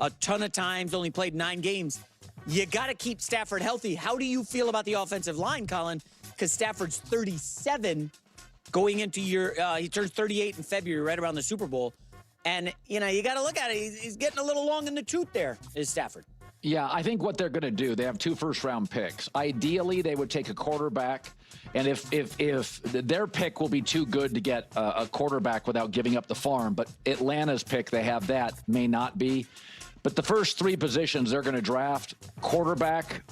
a ton of times, only played 9 games. You got to keep Stafford healthy. How do you feel about the offensive line, Colin? Because Stafford's 37 going into he turns 38 in February, right around the Super Bowl. And, you got to look at it. He's getting a little long in the tooth there, is Stafford. Yeah, I think what they're going to do, they have 2 first-round picks. Ideally, they would take a quarterback, and if their pick will be too good to get a quarterback without giving up the farm, but Atlanta's pick, they have that, may not be. But the first 3 positions they're going to draft, quarterback,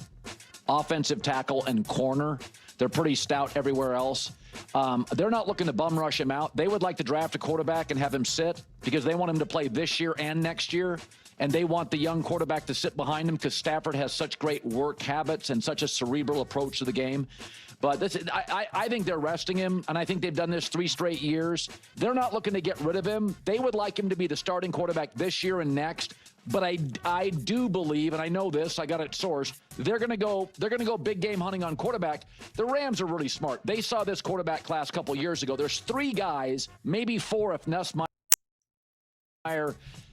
offensive tackle, and corner. They're pretty stout everywhere else. They're not looking to bum rush him out. They would like to draft a quarterback and have him sit because they want him to play this year and next year. And they want the young quarterback to sit behind him because Stafford has such great work habits and such a cerebral approach to the game. But I think they're resting him, and I think they've done this 3 straight years. They're not looking to get rid of him. They would like him to be the starting quarterback this year and next. But I do believe, and I know this, I got it sourced, they're going to go big game hunting on quarterback. The Rams are really smart. They saw this quarterback class a couple years ago. There's 3 guys, maybe 4 if Nussmeier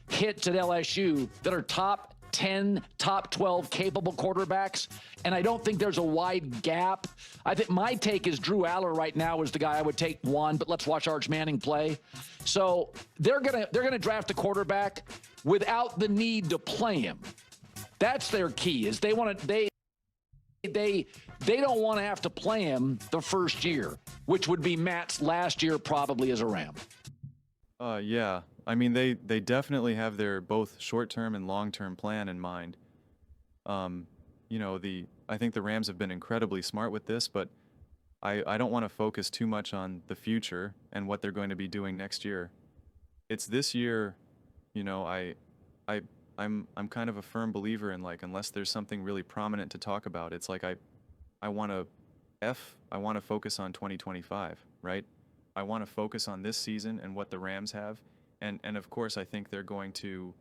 hits at LSU, that are top 10, top 12 capable quarterbacks, and I don't think there's a wide gap. I think my take is Drew Aller right now is the guy I would take 1, but let's watch Arch Manning play. So they're gonna draft a quarterback without the need to play him. That's their key. Is they don't want to have to play him the first year, which would be Matt's last year probably as a Ram. Yeah. I mean, they definitely have their both short-term and long-term plan in mind. I think the Rams have been incredibly smart with this, but I don't want to focus too much on the future and what they're going to be doing next year. It's this year, I'm kind of a firm believer in, like, unless there's something really prominent to talk about, it's like I want to focus on 2025, right? I want to focus on this season and what the Rams have. And of course, I think they're going to,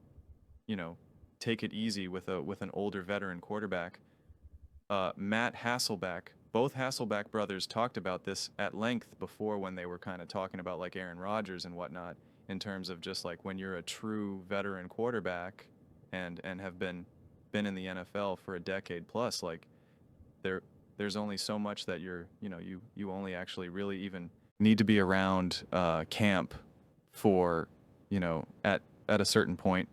take it easy with an older veteran quarterback. Matt Hasselbeck, both Hasselbeck brothers talked about this at length before when they were kind of talking about like Aaron Rodgers and whatnot, in terms of just like when you're a true veteran quarterback and have been in the NFL for a decade plus, like there's only so much that you only actually really even need to be around camp for. At a certain point,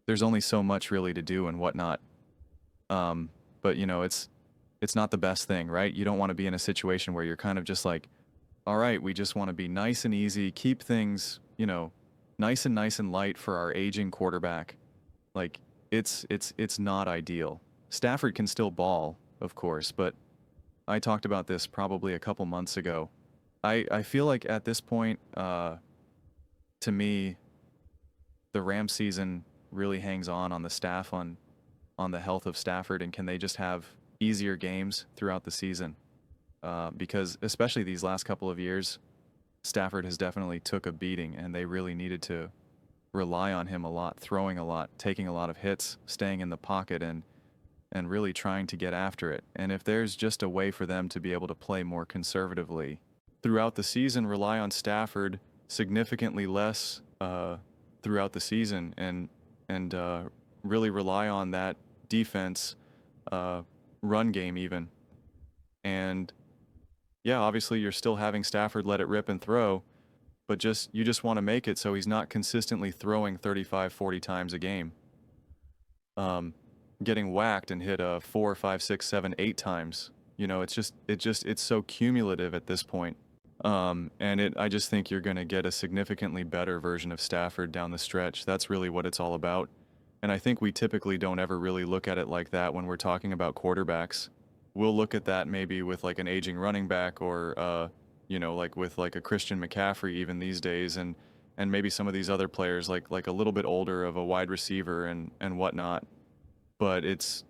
there's only so much really to do and whatnot. But it's not the best thing, right? You don't want to be in a situation where you're kind of just like, all right, we just want to be nice and easy, keep things, nice and light for our aging quarterback. Like it's not ideal. Stafford can still ball, of course, but I talked about this probably a couple months ago. I feel like at this point, to me, the Rams season really hangs on the staff, on the health of Stafford, and can they just have easier games throughout the season? Because especially these last couple of years, Stafford has definitely took a beating, and they really needed to rely on him a lot, throwing a lot, taking a lot of hits, staying in the pocket, and really trying to get after it. And if there's just a way for them to be able to play more conservatively throughout the season, rely on Stafford significantly less throughout the season, and really rely on that defense, run game even. And yeah, obviously you're still having Stafford let it rip and throw, but you just want to make it so he's not consistently throwing 35, 40 times a game. Getting whacked and hit 4, 5, 6, 7, 8 times. It's so cumulative at this point. I just think you're going to get a significantly better version of Stafford down the stretch. That's really what it's all about. And I think we typically don't ever really look at it like that when we're talking about quarterbacks. We'll look at that maybe with like an aging running back, or, like with like a Christian McCaffrey even these days, and maybe some of these other players like a little bit older of a wide receiver and whatnot. But it's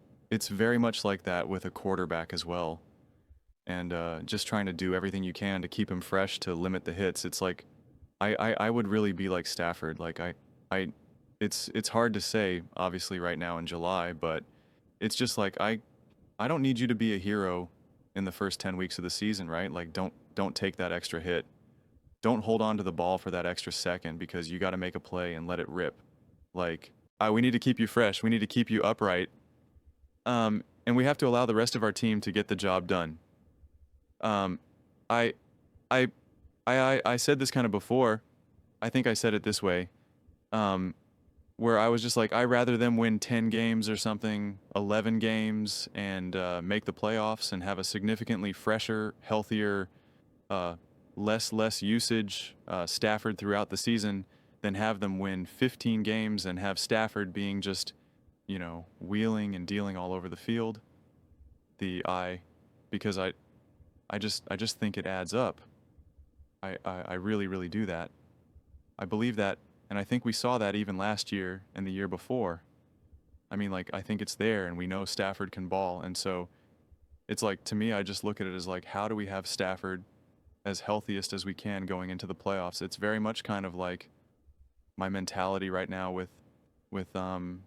very much like that with a quarterback as well. And just trying to do everything you can to keep him fresh, to limit the hits. It's like, I would really be like Stafford. Like it's hard to say, obviously, right now in July, but it's just like, I don't need you to be a hero in the first 10 weeks of the season, right? Like, don't take that extra hit. Don't hold on to the ball for that extra second, because you got to make a play and let it rip. Like, We need to keep you fresh. We need to keep you upright. And we have to allow the rest of our team to get the job done. Um, I, I, I said this kind of before. I think I said it this way. Where I was just like, I rather them win 10 games or something, 11 games, and make the playoffs and have a significantly fresher, healthier, less usage Stafford throughout the season than have them win 15 games and have Stafford being just, wheeling and dealing all over the field. Because I just think it adds up. I really, really do that. I believe that, and I think we saw that even last year and the year before. I mean, like, I think it's there, and we know Stafford can ball, and so it's like, to me, I just look at it as like, how do we have Stafford as healthiest as we can going into the playoffs? It's very much kind of like my mentality right now with Christian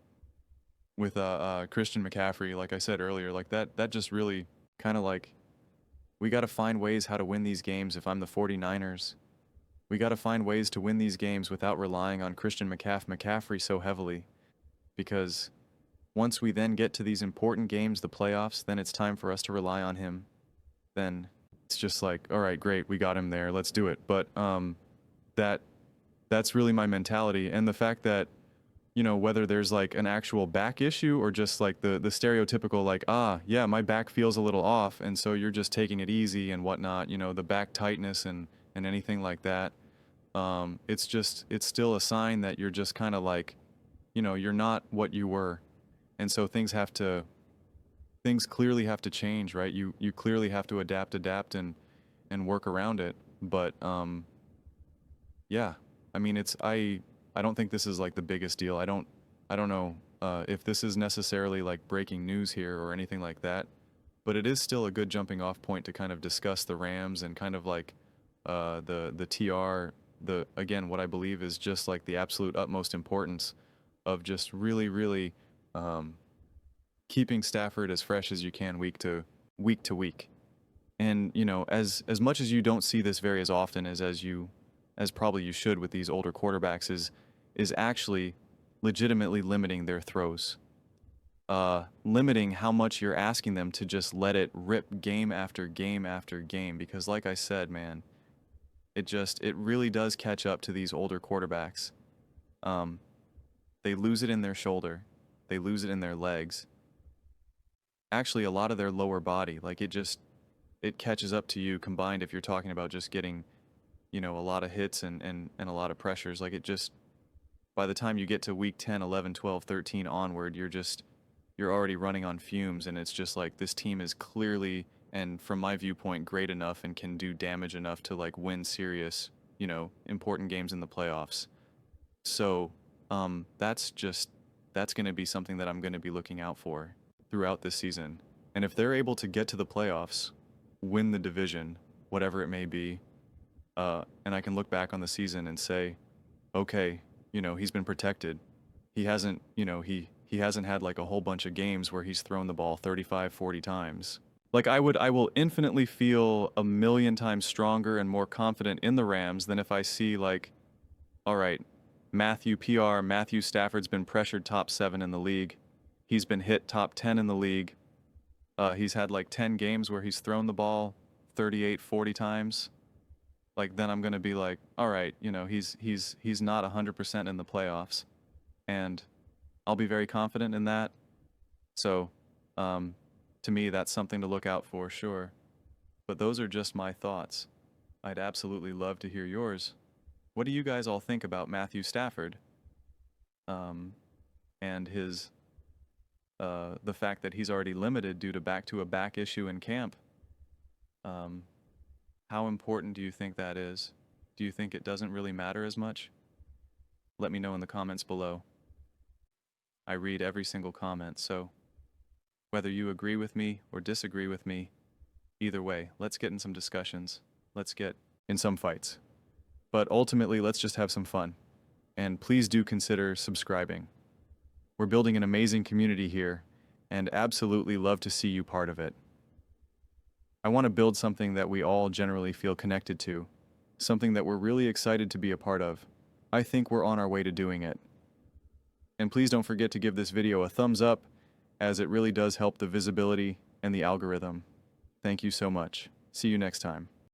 McCaffrey, like I said earlier, like that just really kind of like, we got to find ways how to win these games. If I'm the 49ers, we got to find ways to win these games without relying on Christian McCaffrey so heavily, because once we then get to these important games, the playoffs, then it's time for us to rely on him. Then it's just like, all right, great, we got him there, let's do it. But that's really my mentality, and the fact that, whether there's like an actual back issue or just like the stereotypical like, yeah, my back feels a little off, and so you're just taking it easy and whatnot, the back tightness and anything like that. It's still a sign that you're just kind of like, you're not what you were. And so things clearly have to change, right? You clearly have to adapt and work around it. But yeah, I mean, I don't think this is like the biggest deal. I don't know if this is necessarily like breaking news here or anything like that, but it is still a good jumping off point to kind of discuss the Rams and kind of like the TR, again, what I believe is just like the absolute utmost importance of just really, really keeping Stafford as fresh as you can week to week. And, as much as you don't see this very as often as probably you should with these older quarterbacks, is actually legitimately limiting their throws. Limiting how much you're asking them to just let it rip game after game after game. Because like I said, man, it really does catch up to these older quarterbacks. They lose it in their shoulder. They lose it in their legs. Actually, a lot of their lower body, like it catches up to you combined if you're talking about just getting, a lot of hits and a lot of pressures. Like by the time you get to week 10, 11, 12, 13 onward, you're already running on fumes, and it's just like this team is clearly, and from my viewpoint, great enough and can do damage enough to like win serious, important games in the playoffs. So that's going to be something that I'm going to be looking out for throughout this season. And if they're able to get to the playoffs, win the division, whatever it may be, and I can look back on the season and say, okay, he's been protected. He hasn't, he hasn't had like a whole bunch of games where he's thrown the ball 35, 40 times. Like I will infinitely feel a million times stronger and more confident in the Rams than if I see like, all right, Matthew Stafford's been pressured top 7 in the league. He's been hit top 10 in the league. He's had like 10 games where he's thrown the ball 38, 40 times. Like then I'm going to be like, all right, he's not 100% in the playoffs. And I'll be very confident in that. So, to me, that's something to look out for, sure. But those are just my thoughts. I'd absolutely love to hear yours. What do you guys all think about Matthew Stafford? And his, the fact that he's already limited due to a back issue in camp. How important do you think that is? Do you think it doesn't really matter as much? Let me know in the comments below. I read every single comment, so whether you agree with me or disagree with me, either way, let's get in some discussions. Let's get in some fights. But ultimately, let's just have some fun. And please do consider subscribing. We're building an amazing community here, and absolutely love to see you part of it. I want to build something that we all generally feel connected to, something that we're really excited to be a part of. I think we're on our way to doing it. And please don't forget to give this video a thumbs up, as it really does help the visibility and the algorithm. Thank you so much. See you next time.